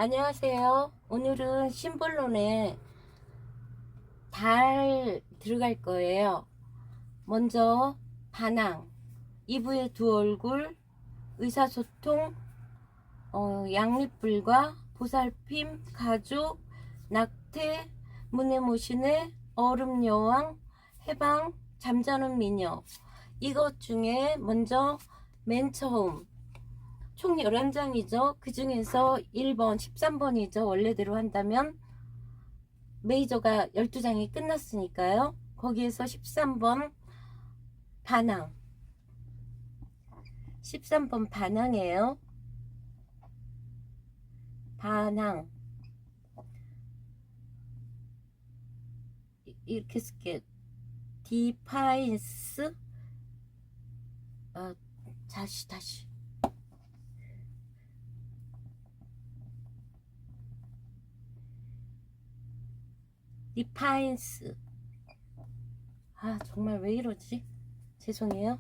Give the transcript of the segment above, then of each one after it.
안녕하세요. 오늘은 심볼론에 달 들어갈 거예요. 먼저 반항, 이브의 두 얼굴, 의사소통, 양립불과 보살핌, 가족, 낙태, 문해모신의 얼음여왕, 해방, 잠자는 미녀. 이것 중에 먼저 맨 처음 총 11장이죠. 그 중에서 1번, 13번이죠. 원래대로 한다면 메이저가 12장이 끝났으니까요. 거기에서 13번 반항. 13번 반항이에요. 반항. 이렇게 쓸게. 디파인스. 다시. 디파인스. 정말 왜 이러지? 죄송해요.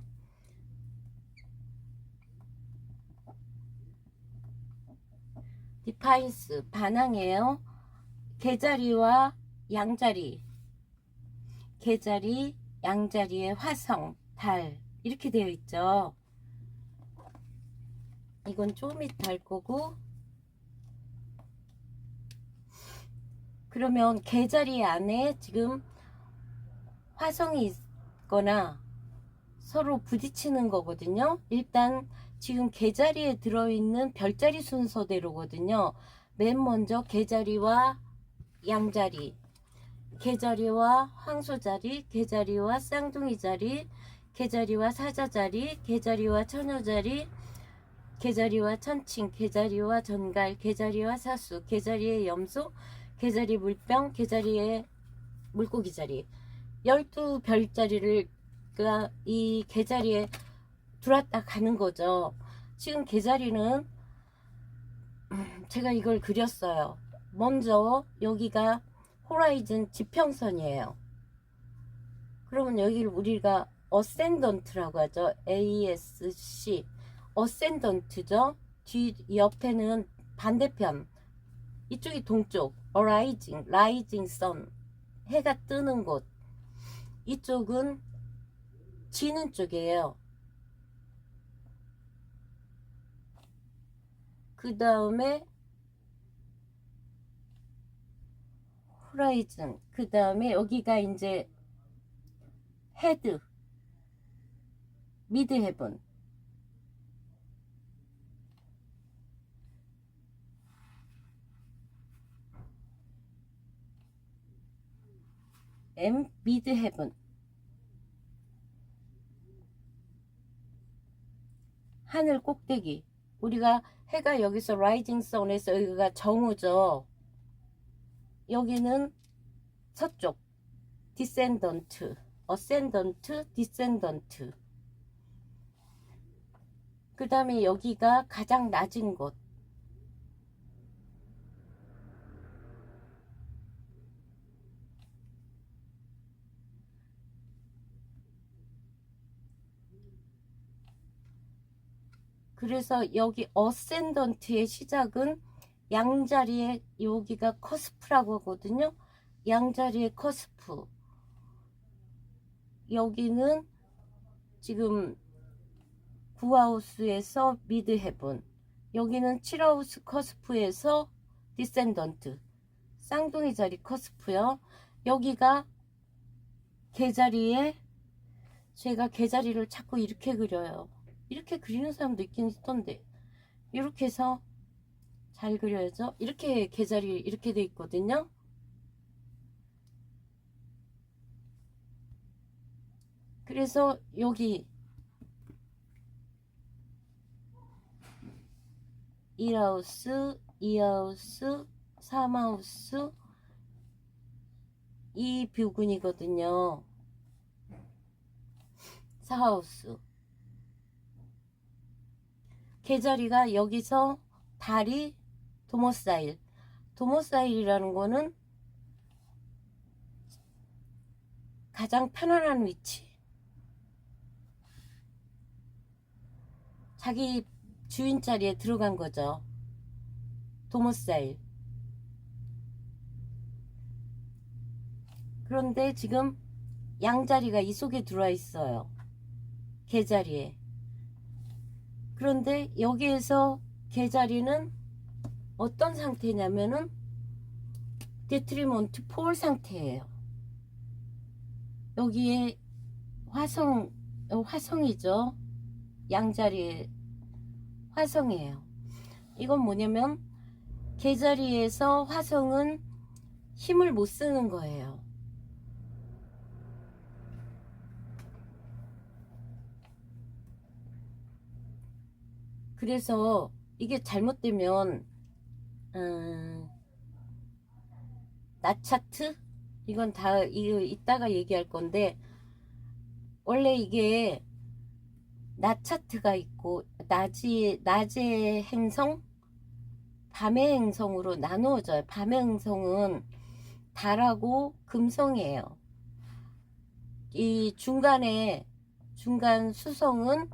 디파인스 반항이에요. 개자리와 양자리, 개자리, 양자리의 화성, 달 이렇게 되어 있죠. 이건 조금 이따 할 거고, 그러면 개자리 안에 지금 화성이 있거나 서로 부딪히는 거거든요. 일단 지금 개자리에 들어있는 별자리 순서대로거든요. 맨 먼저 개자리와 양자리, 개자리와 황소자리, 개자리와 쌍둥이 자리, 개자리와 사자자리, 개자리와 처녀자리, 개자리와 천칭, 개자리와 전갈, 개자리와 사수, 개자리의 염소, 개자리 물병, 개자리의 물고기 자리. 12별자리를 이 개자리에 들어왔다 가는 거죠. 지금 개자리는 제가 이걸 그렸어요. 먼저 여기가 호라이즌 지평선이에요. 그러면 여기를 우리가 어센던트라고 하죠. ASC 어센던트죠. 뒤 옆에는 반대편, 이쪽이 동쪽, 라이징 선, 해가 뜨는 곳. 이쪽은 지는 쪽이에요. 그 다음에 호라이즌, 그 다음에 여기가 이제 헤드, 미드 헤븐. 미드 헤븐. 하늘 꼭대기. 우리가 해가 여기서 라이징 선에서 여기가 정오죠. 여기는 서쪽, 디센던트, 어센던트, 디센던트. 그 다음에 여기가 가장 낮은 곳. 그래서 여기 어센던트의 시작은 양자리의, 여기가 커스프라고 하거든요. 양자리의 커스프. 여기는 지금 9하우스에서 미드 헤븐. 여기는 7하우스 커스프에서 디센던트. 쌍둥이 자리 커스프요. 여기가 개자리에, 제가 개자리를 자꾸 이렇게 그려요. 이렇게 그리는 사람도 있긴 있던데, 이렇게 해서 잘 그려야죠. 이렇게 개자리 이렇게 돼 있거든요. 그래서 여기 1하우스, 2하우스, 3하우스 이 뷰군이거든요. 4하우스. 개자리가 여기서 달이 도모사일이라는 거는 가장 편안한 위치. 자기 주인 자리에 들어간 거죠. 도모사일. 그런데 지금 양자리가 이 속에 들어와 있어요. 개자리에. 그런데 여기에서 개자리는 어떤 상태냐면은 데트리먼트 폴 상태예요. 여기에 화성이죠. 양자리에 화성이에요. 이건 뭐냐면 개자리에서 화성은 힘을 못 쓰는 거예요. 그래서 이게 잘못되면 나 차트? 이건 다 이따가 얘기할 건데, 원래 이게 낮 차트가 있고 낮의 행성, 밤의 행성으로 나누어져요. 밤의 행성은 달하고 금성이에요. 이 중간 수성은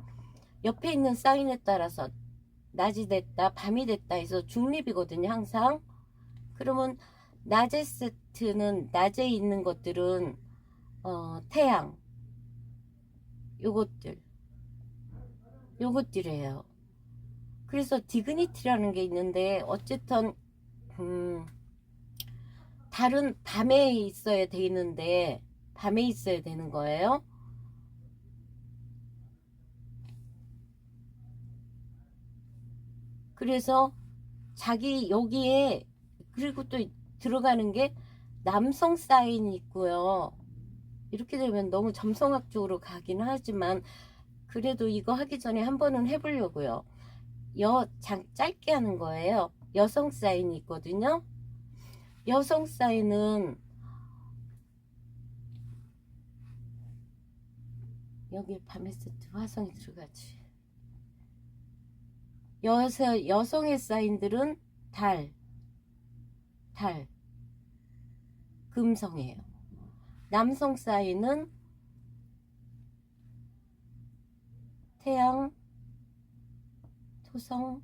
옆에 있는 사인에 따라서 낮이 됐다 밤이 됐다 해서 중립이거든요. 항상. 그러면 낮의 세트는 낮에 있는 것들은 태양 요것들이에요. 그래서 디그니티라는 게 있는데, 어쨌든 달은 밤에 있어야 되는데 밤에 있어야 되는 거예요. 그래서 자기 여기에, 그리고 또 들어가는 게 남성 사인이 있고요. 이렇게 되면 너무 점성학적으로 가긴 하지만 그래도 이거 하기 전에 한 번은 해보려고요. 짧게 하는 거예요. 여성 사인이 있거든요. 여성 사인은 여기에 밤의 세트 화성이 들어가지. 여성의 사인들은 달, 금성이에요. 남성 사인은 태양, 토성,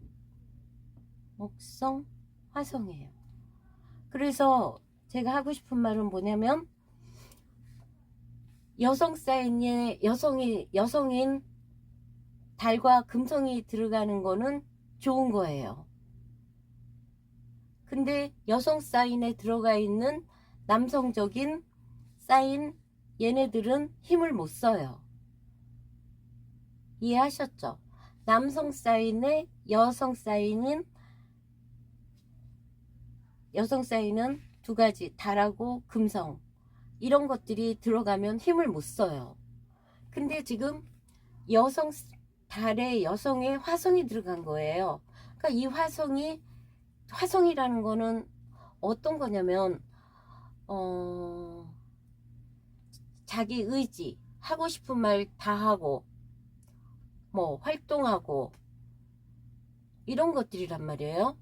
목성, 화성이에요. 그래서 제가 하고 싶은 말은 뭐냐면, 여성 사인에 여성인 달과 금성이 들어가는 거는 좋은 거예요. 근데 여성 사인에 들어가 있는 남성적인 사인, 얘네들은 힘을 못 써요. 이해하셨죠? 남성 사인에 여성 사인은 두 가지, 달하고 금성, 이런 것들이 들어가면 힘을 못 써요. 근데 지금 달에 여성의 화성이 들어간 거예요. 그러니까 이 화성이라는 거는 어떤 거냐면 자기 의지, 하고 싶은 말 다 하고 뭐 활동하고 이런 것들이란 말이에요.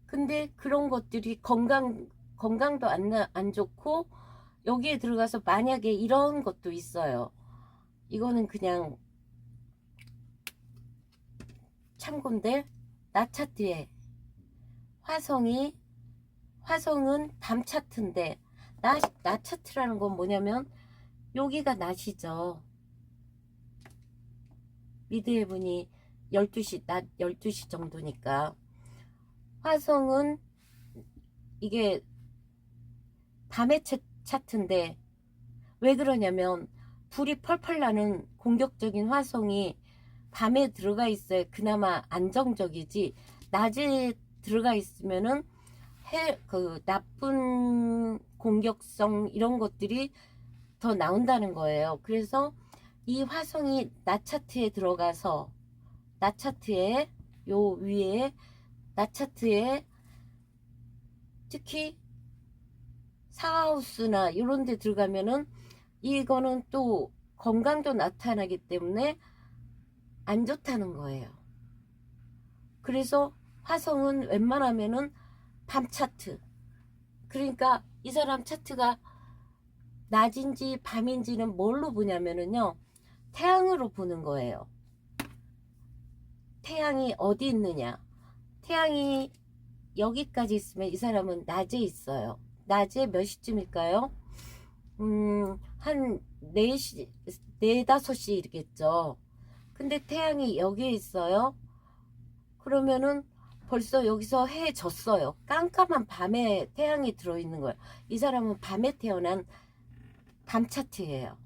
근데 그런 것들이 건강도 안 좋고, 여기에 들어가서 만약에 이런 것도 있어요. 이거는 그냥 참고인데, 나 차트에 화성은 밤 차트인데, 나 차트라는 건 뭐냐면 여기가 낮이죠. 미드헤븐이 12시, 낮 12시 정도니까. 화성은 이게 밤의 차트인데, 왜 그러냐면 불이 펄펄 나는 공격적인 화성이 밤에 들어가 있어야 그나마 안정적이지, 낮에 들어가 있으면은 나쁜 공격성 이런 것들이 더 나온다는 거예요. 그래서 이 화성이 나 차트에 들어가서, 나 차트에 요 위에, 나 차트에 특히 사하우스나 이런 데 들어가면은 이거는 또 건강도 나타나기 때문에 안 좋다는 거예요. 그래서 화성은 웬만하면은 밤 차트, 그러니까 이 사람 차트가 낮인지 밤인지는 뭘로 보냐면은요, 태양으로 보는 거예요. 태양이 어디 있느냐. 태양이 여기까지 있으면 이 사람은 낮에 있어요. 낮에 몇 시쯤일까요? 한 4시, 4, 5시 이겠죠. 근데 태양이 여기에 있어요. 그러면은 벌써 여기서 해 졌어요. 깜깜한 밤에 태양이 들어있는 거예요. 이 사람은 밤에 태어난 밤 차트예요.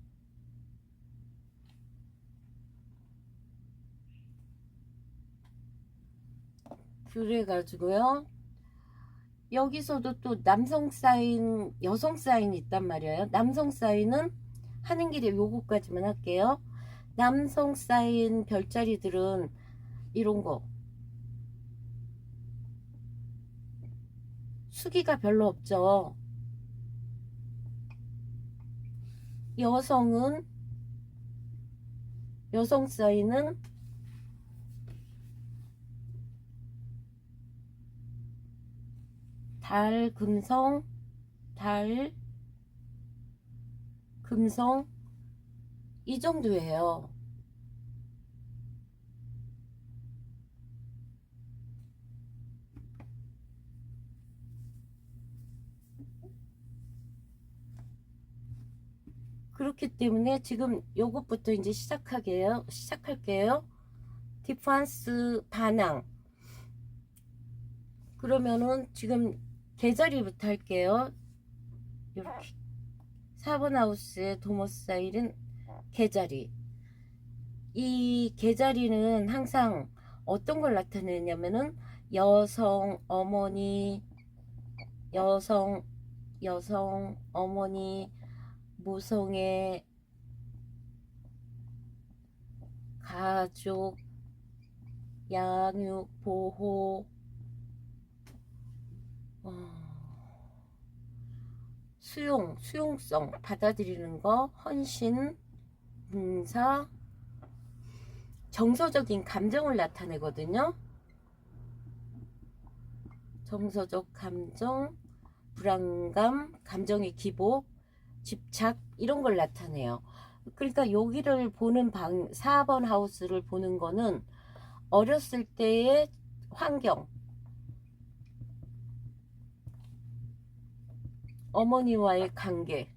그래가지고요. 여기서도 또 남성 사인, 여성 사인이 있단 말이에요. 남성 사인은 하는 길에 요거까지만 할게요. 남성 사인 별자리들은 이런 거. 수기가 별로 없죠. 여성 사인은 달, 금성, 달, 금성 이 정도예요. 그렇기 때문에 지금 요것부터 이제 시작할게요. 디퍼런스 반항. 그러면은 지금 계자리부터 할게요. 이렇게 4번 하우스의 도모사일은 계자리. 이 계자리는 항상 어떤 걸 나타내냐면은 여성, 어머니, 어머니, 모성애, 가족, 양육, 보호, 수용성, 받아들이는 거, 헌신, 봉사, 정서적인 감정을 나타내거든요. 정서적 감정, 불안감, 감정의 기복, 집착 이런 걸 나타내요. 그러니까 여기를 보는 4번 하우스를 보는 거는 어렸을 때의 환경, 어머니와의 관계,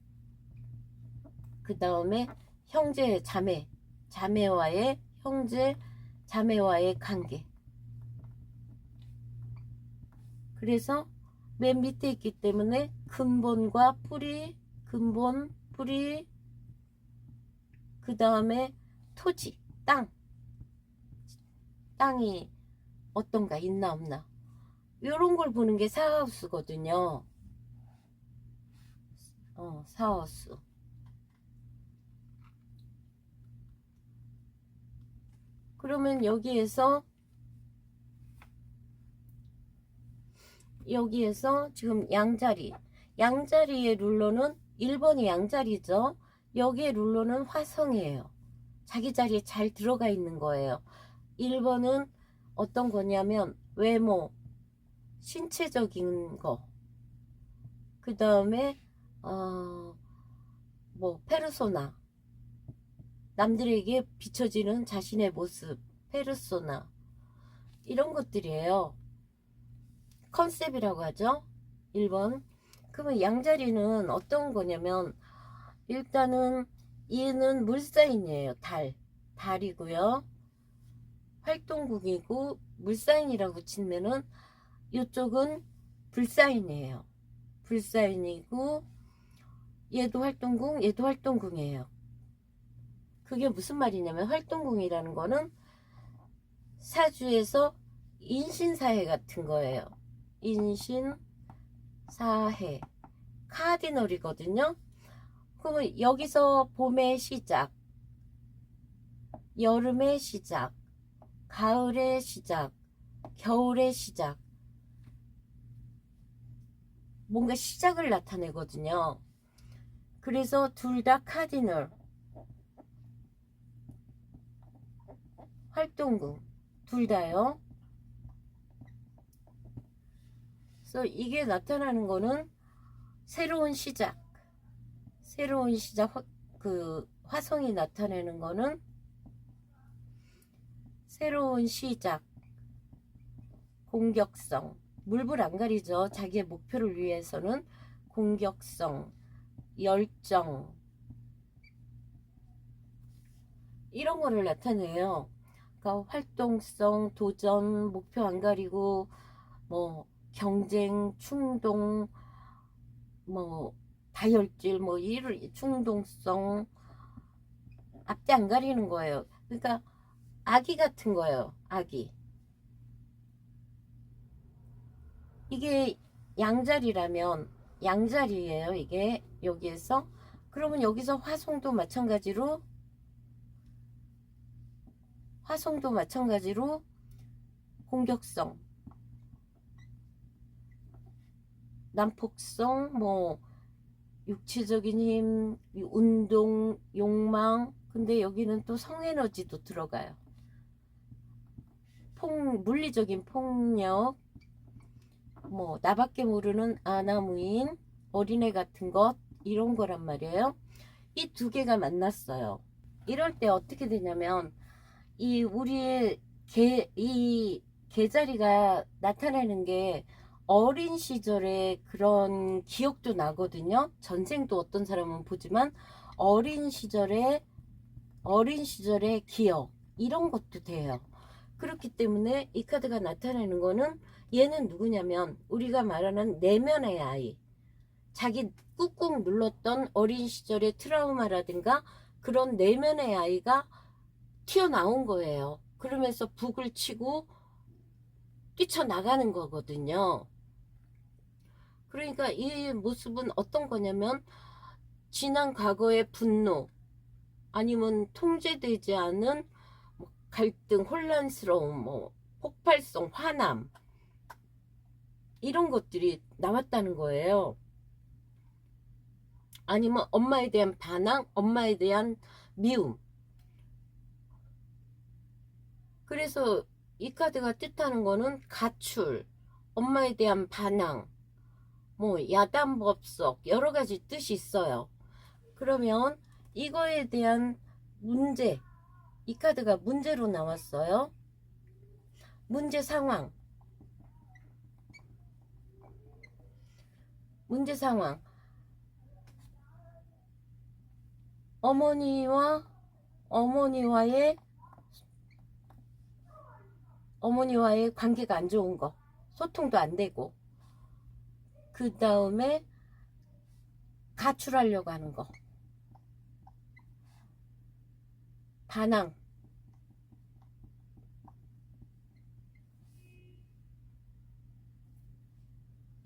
그 다음에 형제, 자매와의 형제, 자매와의 관계. 그래서 맨 밑에 있기 때문에 근본과 뿌리, 그 다음에 토지, 땅이 어떤가, 있나 없나, 이런 걸 보는 게 사하우스거든요. 사하우스. 그러면 여기에서 지금 양자리의 룰러는 1번이 양자리죠. 여기에 룰러는 화성이에요. 자기 자리에 잘 들어가 있는 거예요. 1번은 어떤 거냐면 외모, 신체적인 거, 그 다음에 페르소나, 남들에게 비춰지는 자신의 모습, 페르소나, 이런 것들이에요. 컨셉이라고 하죠. 1번. 그러면 양자리는 어떤 거냐면, 일단은 얘는 물사인이에요. 달이고요. 활동궁이고 물사인이라고 치면은 이쪽은 불사인이에요. 불사인이고 얘도 활동궁이에요. 그게 무슨 말이냐면, 활동궁이라는 거는 사주에서 인신사회 같은 거예요. 인신사회 카디널이거든요. 그러면 여기서 봄의 시작, 여름의 시작, 가을의 시작, 겨울의 시작, 뭔가 시작을 나타내거든요. 그래서 둘 다 카디널, 활동궁, 둘 다요. 그래서 이게 나타나는 거는 새로운 시작, 그 화성이 나타내는 거는 새로운 시작, 공격성, 물불 안 가리죠. 자기의 목표를 위해서는 공격성, 열정, 이런 거를 나타내요. 그러니까 활동성, 도전, 목표 안 가리고 뭐 경쟁, 충동, 뭐 다혈질, 뭐 이를 충동성, 앞뒤 안 가리는 거예요. 그러니까 아기 같은 거예요. 아기. 이게 양자리라면 양자리예요. 이게 여기에서. 그러면 여기서 화성도 마찬가지로 공격성, 난폭성, 뭐 육체적인 힘, 운동, 욕망. 근데 여기는 또 성에너지도 들어가요. 물리적인 폭력, 뭐 나밖에 모르는 아나무인, 어린애 같은 것, 이런 거란 말이에요. 이 두 개가 만났어요. 이럴 때 어떻게 되냐면 이 우리의 이 개자리가 나타내는 게 어린 시절의 그런 기억도 나거든요. 전생도 어떤 사람은 보지만 어린 시절의 기억, 이런 것도 돼요. 그렇기 때문에 이 카드가 나타내는 거는, 얘는 누구냐면 우리가 말하는 내면의 아이, 자기 꾹꾹 눌렀던 어린 시절의 트라우마라든가 그런 내면의 아이가 튀어나온 거예요. 그러면서 북을 치고 뛰쳐나가는 거거든요. 그러니까 이 모습은 어떤 거냐면 지난 과거의 분노, 아니면 통제되지 않은 갈등, 혼란스러움, 뭐 폭발성, 화남, 이런 것들이 나왔다는 거예요. 아니면 엄마에 대한 반항, 엄마에 대한 미움. 그래서 이 카드가 뜻하는 거는 가출, 엄마에 대한 반항, 뭐 야단법석, 여러 가지 뜻이 있어요. 그러면 이거에 대한 문제, 이 카드가 문제로 나왔어요. 문제 상황, 어머니와의 관계가 안 좋은 거, 소통도 안 되고, 그 다음에 가출하려고 하는 거, 반항,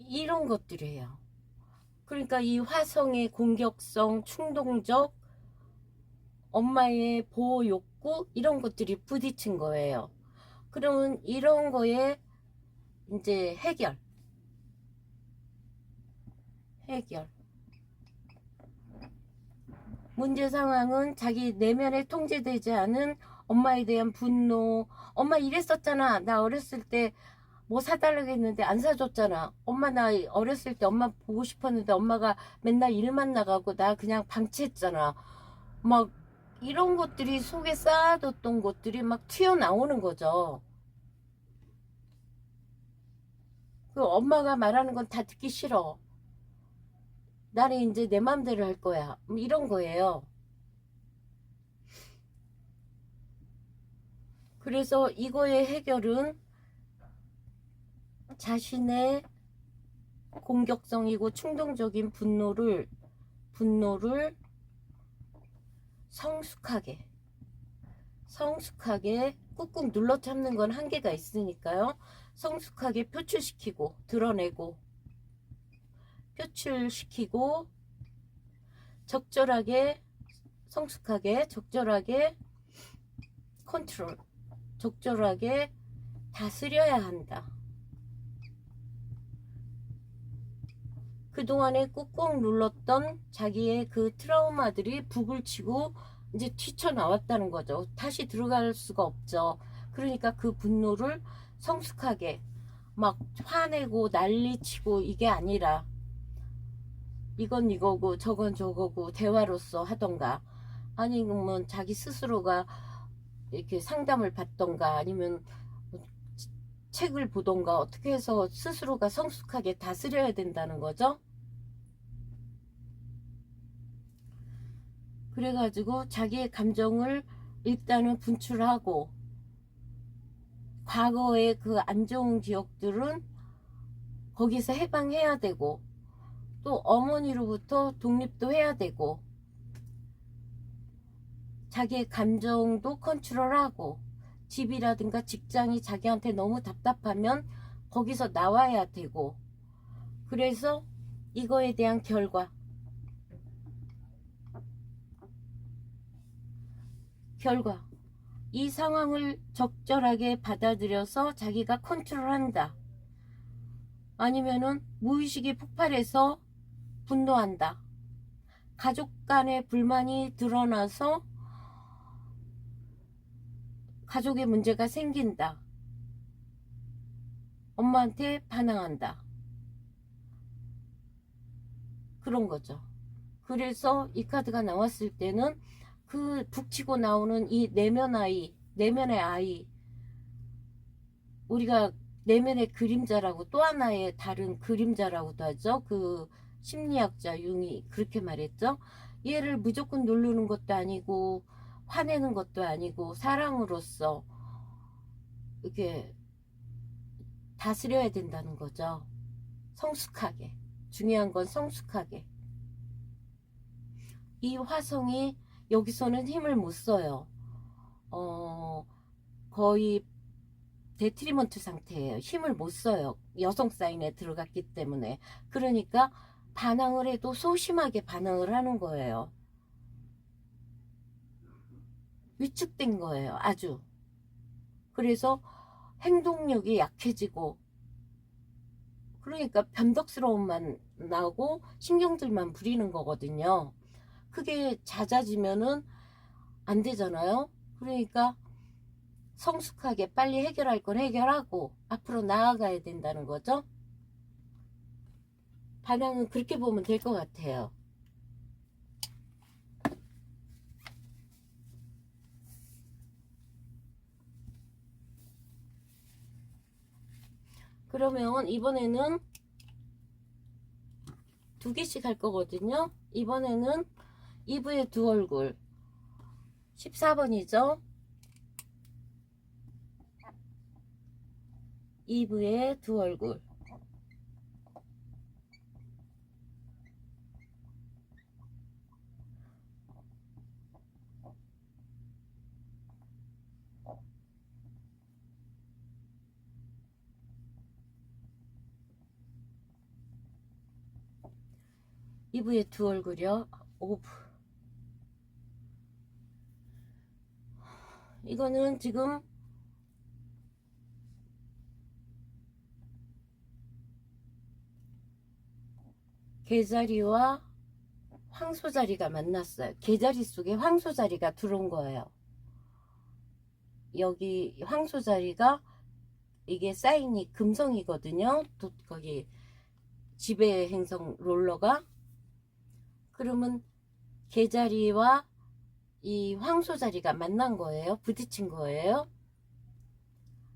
이런 것들이에요. 그러니까 이 화성의 공격성, 충동적, 엄마의 보호 욕구, 이런 것들이 부딪힌 거예요. 그러면 이런 거에 이제 해결. 문제 상황은 자기 내면에 통제되지 않은 엄마에 대한 분노. 엄마 이랬었잖아. 나 어렸을 때 뭐 사달라고 했는데 안 사줬잖아. 엄마 나 어렸을 때 엄마 보고 싶었는데 엄마가 맨날 일만 나가고 나 그냥 방치했잖아. 막 이런 것들이 속에 쌓아뒀던 것들이 막 튀어나오는 거죠. 그 엄마가 말하는 건 다 듣기 싫어. 나는 이제 내 맘대로 할 거야. 이런 거예요. 그래서 이거의 해결은 자신의 공격성이고 충동적인 분노를 성숙하게 꾹꾹 눌러 참는 건 한계가 있으니까요. 성숙하게 표출시키고 드러내고 표출시키고 적절하게, 성숙하게, 적절하게 컨트롤, 적절하게 다스려야 한다. 그동안에 꾹꾹 눌렀던 자기의 그 트라우마들이 북을 치고 이제 튀쳐나왔다는 거죠. 다시 들어갈 수가 없죠. 그러니까 그 분노를 성숙하게 막 화내고 난리치고 이게 아니라 이건 이거고 저건 저거고 대화로서 하던가, 아니면 자기 스스로가 이렇게 상담을 받던가 아니면 뭐 책을 보던가 어떻게 해서 스스로가 성숙하게 다스려야 된다는 거죠. 그래가지고 자기의 감정을 일단은 분출하고 과거의 그 안 좋은 기억들은 거기서 해방해야 되고 또 어머니로부터 독립도 해야 되고 자기의 감정도 컨트롤하고 집이라든가 직장이 자기한테 너무 답답하면 거기서 나와야 되고 그래서 이거에 대한 결과 이 상황을 적절하게 받아들여서 자기가 컨트롤한다. 아니면은 무의식이 폭발해서 분노한다. 가족 간의 불만이 드러나서 가족의 문제가 생긴다. 엄마한테 반항한다. 그런 거죠. 그래서 이 카드가 나왔을 때는 그 북치고 나오는 이 내면의 아이, 우리가 내면의 그림자라고 또 하나의 다른 그림자라고도 하죠. 그 심리학자 융이 그렇게 말했죠. 얘를 무조건 누르는 것도 아니고 화내는 것도 아니고 사랑으로서 이렇게 다스려야 된다는 거죠. 성숙하게. 중요한 건 성숙하게. 이 화성이 여기서는 힘을 못 써요. 거의 데트리먼트 상태예요. 힘을 못 써요. 여성 사인에 들어갔기 때문에. 그러니까 반항을 해도 소심하게 반항을 하는 거예요. 위축된 거예요. 아주. 그래서 행동력이 약해지고 그러니까 변덕스러움만 나고 신경들만 부리는 거거든요. 그게 잦아지면은 안 되잖아요. 그러니까 성숙하게 빨리 해결할 건 해결하고 앞으로 나아가야 된다는 거죠. 반항은 그렇게 보면 될 것 같아요. 그러면 이번에는 2개씩 할 거거든요. 이번에는 2부의 두 얼굴 14번이죠. 2부의 두 얼굴 2부의 두 얼굴이요. 5부. 이거는 지금 개자리와 황소자리가 만났어요. 개자리 속에 황소자리가 들어온 거예요. 여기 황소자리가 이게 사인이 금성이거든요. 거기 지배 행성 롤러가. 그러면 개자리와 이 황소자리가 만난 거예요. 부딪힌 거예요.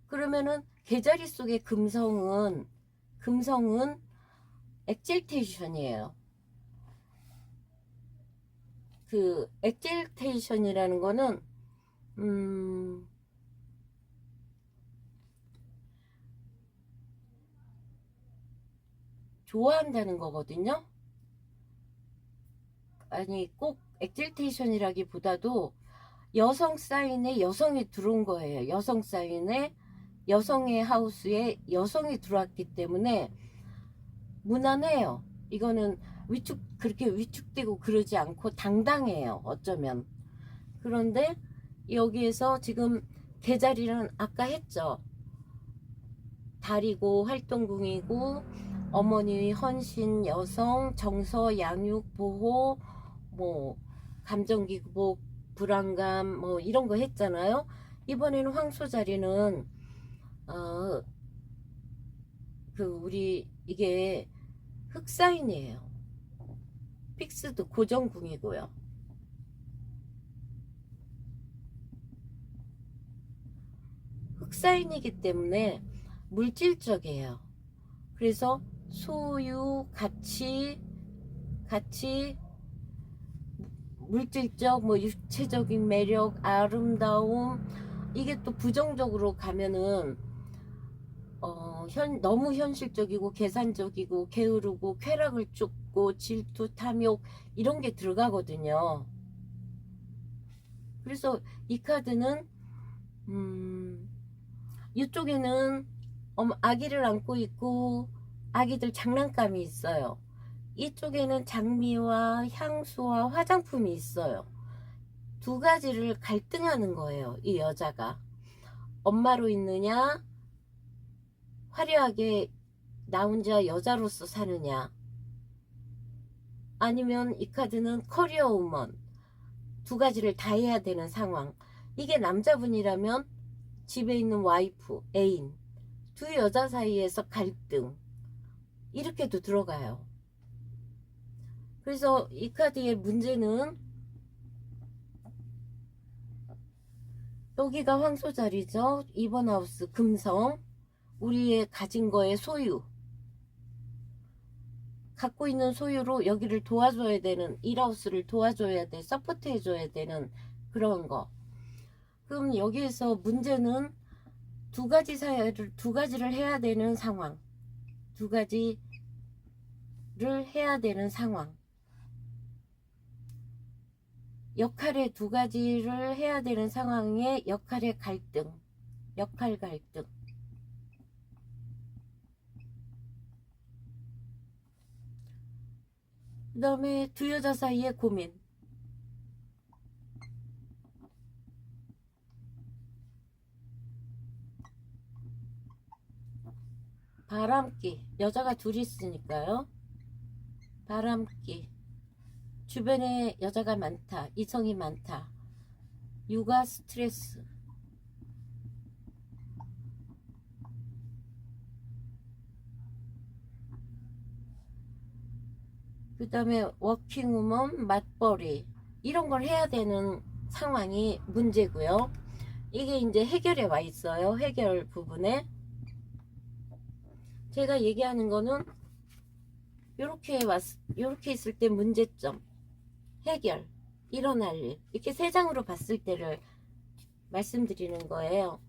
그러면은 개자리 속의 금성은 엑셀테이션이에요. 그 엑셀테이션이라는 거는 좋아한다는 거거든요. 아니 꼭 엑셀테이션이라기보다도 여성 사인에 여성이 들어온 거예요. 여성 사인에 여성의 하우스에 여성이 들어왔기 때문에 무난해요. 이거는 그렇게 위축되고 그러지 않고 당당해요. 어쩌면. 그런데 여기에서 지금 개자리는 아까 했죠. 달이고 활동궁이고 어머니 헌신 여성 정서 양육 보호 뭐 감정기복 불안감 뭐 이런 거 했잖아요. 이번에는 황소자리는 우리 이게 흑사인이에요. 픽스드 고정궁이고요. 흑사인이기 때문에 물질적이에요. 그래서 소유, 가치, 물질적, 뭐 육체적인 매력, 아름다움, 이게 또 부정적으로 가면은 너무 현실적이고 계산적이고 게으르고 쾌락을 쫓고 질투, 탐욕 이런 게 들어가거든요. 그래서 이 카드는 이쪽에는 아기를 안고 있고 아기들 장난감이 있어요. 이쪽에는 장미와 향수와 화장품이 있어요. 두 가지를 갈등하는 거예요. 이 여자가 엄마로 있느냐, 화려하게 나 혼자 여자로서 사느냐, 아니면 이 카드는 커리어 우먼, 두 가지를 다 해야 되는 상황. 이게 남자분이라면 집에 있는 와이프, 애인, 두 여자 사이에서 갈등, 이렇게도 들어가요. 그래서 이 카드의 문제는 여기가 황소 자리죠. 2번 하우스 금성, 우리의 가진 거의 소유, 갖고 있는 소유로 여기를 도와줘야 되는, 1하우스를 도와줘야 돼, 서포트 해줘야 되는 그런 거. 그럼 여기에서 문제는 두 가지를 해야 되는 상황, 두 가지를 해야 되는 상황, 역할의 두 가지를 해야 되는 상황의 역할의 갈등, 역할 갈등. 그 다음에 두 여자 사이의 고민. 바람기. 여자가 둘이 있으니까요. 바람기. 주변에 여자가 많다. 이성이 많다. 육아 스트레스. 그 다음에 워킹우먼, 맞벌이. 이런 걸 해야 되는 상황이 문제고요. 이게 이제 해결에 와 있어요. 해결 부분에. 제가 얘기하는 거는 요렇게 있을 때 문제점, 해결, 일어날 일, 이렇게 세 장으로 봤을 때를 말씀드리는 거예요.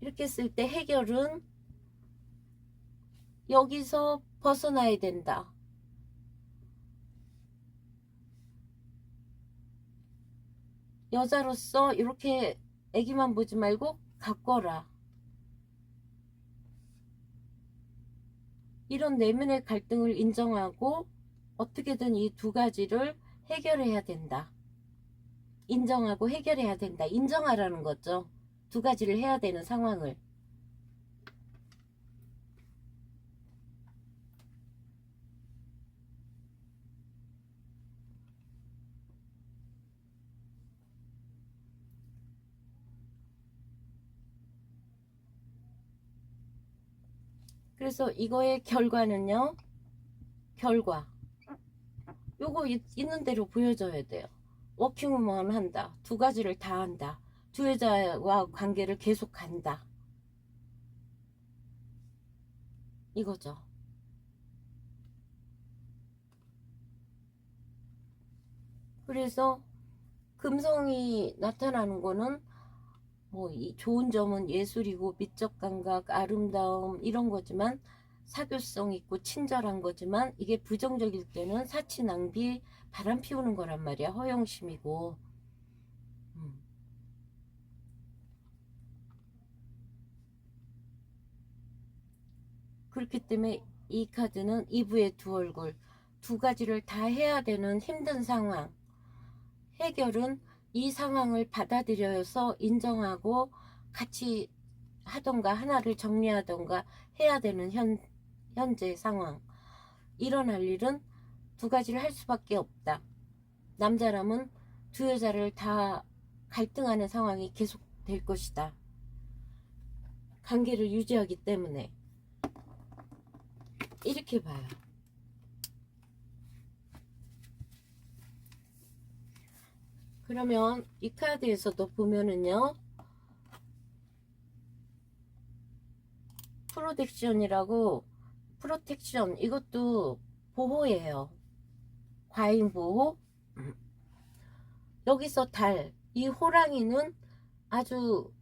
이렇게 했을 때 해결은 여기서 벗어나야 된다. 여자로서 이렇게 애기만 보지 말고 가꿔라. 이런 내면의 갈등을 인정하고 어떻게든 이 두 가지를 해결해야 된다. 인정하고 해결해야 된다. 인정하라는 거죠. 두 가지를 해야 되는 상황을. 그래서 이거의 결과는요. 결과. 요거 있는 대로 보여줘야 돼요. 워킹우먼 한다. 두 가지를 다 한다. 두 여자와 관계를 계속 간다. 이거죠. 그래서 금성이 나타나는 거는 뭐 이 좋은 점은 예술이고 미적 감각, 아름다움 이런 거지만 사교성 있고 친절한 거지만 이게 부정적일 때는 사치 낭비, 바람 피우는 거란 말이야. 허영심이고. 그렇기 때문에 이 카드는 이브의 두 얼굴, 두 가지를 다 해야 되는 힘든 상황. 해결은 이 상황을 받아들여서 인정하고 같이 하던가 하나를 정리하던가 해야 되는 현재 상황. 일어날 일은 두 가지를 할 수밖에 없다. 남자라면 두 여자를 다 갈등하는 상황이 계속 될 것이다. 관계를 유지하기 때문에. 이렇게 봐요. 그러면 이 카드에서도 보면은요. 프로텍션 이것도 보호예요. 과잉 보호. 여기서 이 호랑이는 아주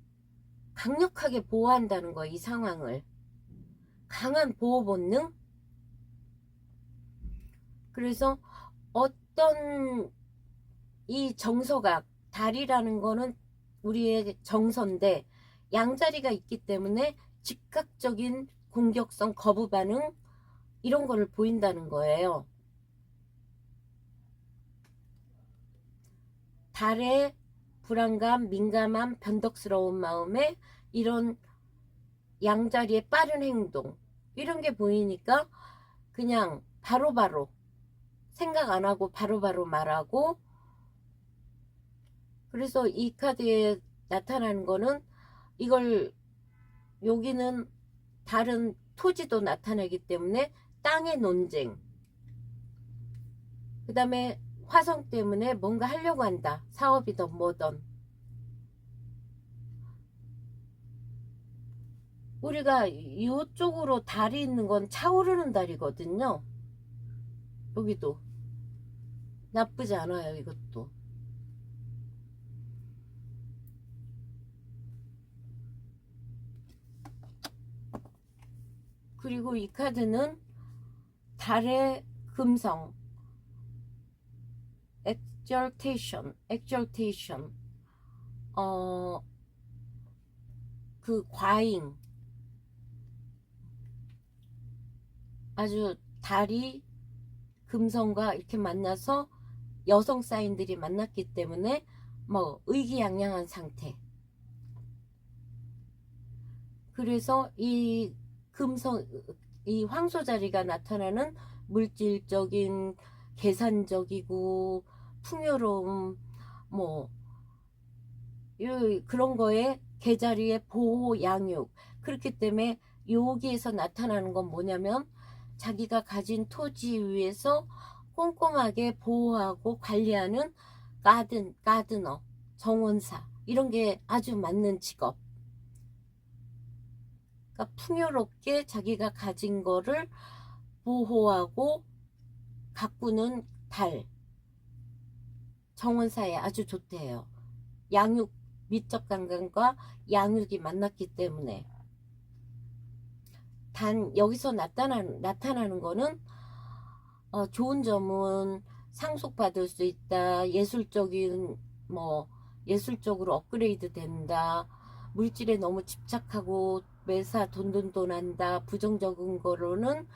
강력하게 보호한다는 거예요. 이 상황을. 강한 보호 본능. 그래서 어떤 이 정서각, 달이라는 거는 우리의 정서인데 양자리가 있기 때문에 즉각적인 공격성, 거부 반응 이런 거를 보인다는 거예요. 달의 불안감, 민감함, 변덕스러운 마음에 이런 양자리의 빠른 행동 이런 게 보이니까 그냥 바로바로 생각 안 하고 바로바로 말하고, 그래서 이 카드에 나타나는 거는 이걸 여기는 다른 토지도 나타내기 때문에 땅의 논쟁, 그 다음에 화성 때문에 뭔가 하려고 한다. 사업이든 뭐든. 우리가 이쪽으로 달이 있는 건 차오르는 달이거든요. 여기도 나쁘지 않아요. 이것도. 그리고 이 카드는 달의 금성 exaltation 그 과잉, 아주 달이 금성과 이렇게 만나서 여성 사인들이 만났기 때문에 뭐 의기양양한 상태. 그래서 이 금성, 이 황소 자리가 나타나는 물질적인, 계산적이고 풍요로움, 뭐 그런 거에 계자리의 보호, 양육. 그렇기 때문에 여기에서 나타나는 건 뭐냐면 자기가 가진 토지 위에서 꼼꼼하게 보호하고 관리하는 가드너, 정원사 이런 게 아주 맞는 직업. 그러니까 풍요롭게 자기가 가진 거를 보호하고 가꾸는 달, 정원사에 아주 좋대요. 양육, 미적 감각과 양육이 만났기 때문에. 단 여기서 나타나는 거는 좋은 점은 상속받을 수 있다. 예술적으로 업그레이드 된다. 물질에 너무 집착하고 매사 돈 한다. 부정적인 거로는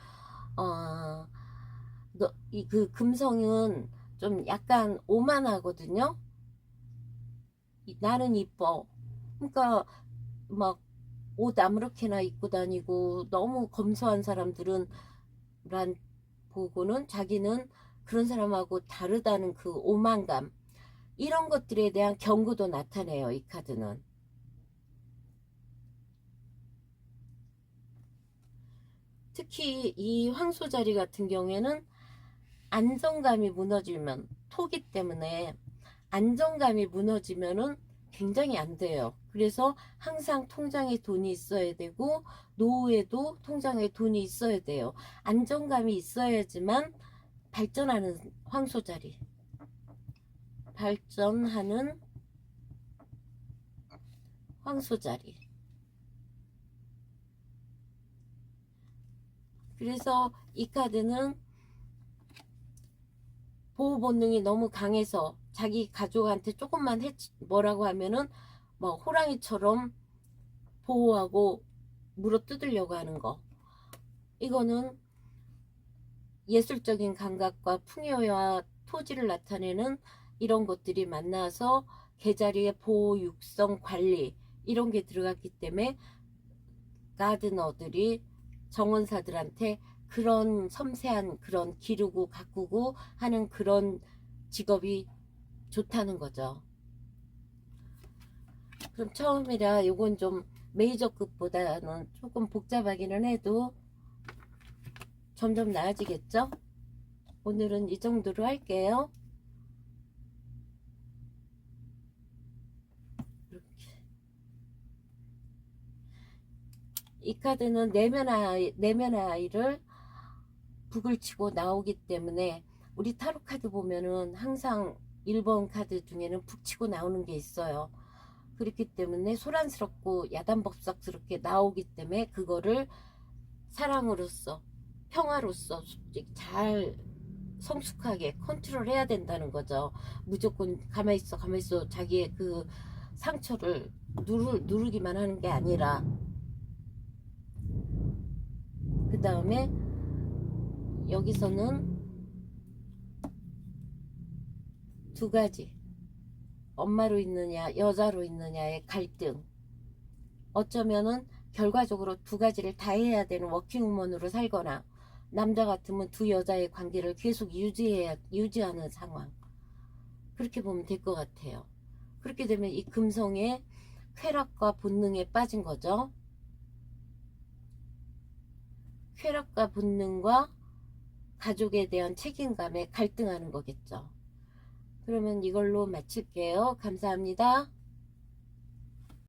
그 금성은 좀 약간 오만하거든요. 나는 이뻐. 그러니까 막 옷 아무렇게나 입고 다니고 너무 검소한 사람들은 보고는 자기는 그런 사람하고 다르다는 그 오만감, 이런 것들에 대한 경고도 나타내요. 이 카드는. 특히 이 황소자리 같은 경우에는 안정감이 무너지면, 토기 때문에 안정감이 무너지면은 굉장히 안 돼요. 그래서 항상 통장에 돈이 있어야 되고 노후에도 통장에 돈이 있어야 돼요. 안정감이 있어야지만 발전하는 황소자리, 발전하는 황소자리. 그래서 이 카드는 보호 본능이 너무 강해서 자기 가족한테 조금만 뭐라고 하면은 뭐 호랑이처럼 보호하고 물어뜯으려고 하는 거. 이거는 예술적인 감각과 풍요와 토지를 나타내는 이런 것들이 만나서 계자리의 보호, 육성, 관리 이런 게 들어갔기 때문에 가드너들이 정원사들한테 그런 섬세한, 그런 기르고 가꾸고 하는 그런 직업이 좋다는 거죠. 그럼 처음이라 요건 좀 메이저급보다는 조금 복잡하기는 해도 점점 나아지겠죠? 오늘은 이 정도로 할게요. 이렇게. 이 카드는 내면의 아이를 북을 치고 나오기 때문에 우리 타로 카드 보면은 항상 1번 카드 중에는 북 치고 나오는 게 있어요. 그렇기 때문에 소란스럽고 야단법석스럽게 나오기 때문에 그거를 사랑으로서 평화로서 잘 성숙하게 컨트롤 해야 된다는 거죠. 무조건 가만히 있어 자기의 그 상처를 누르기만 하는 게 아니라. 그 다음에 여기서는 두 가지, 엄마로 있느냐 여자로 있느냐의 갈등, 어쩌면은 결과적으로 두 가지를 다 해야 되는 워킹우먼으로 살거나 남자 같으면 두 여자의 관계를 계속 유지하는 상황, 그렇게 보면 될 것 같아요. 그렇게 되면 이 금성의 쾌락과 본능에 빠진 거죠. 쾌락과 본능과 가족에 대한 책임감에 갈등하는 거겠죠. 그러면 이걸로 마칠게요. 감사합니다.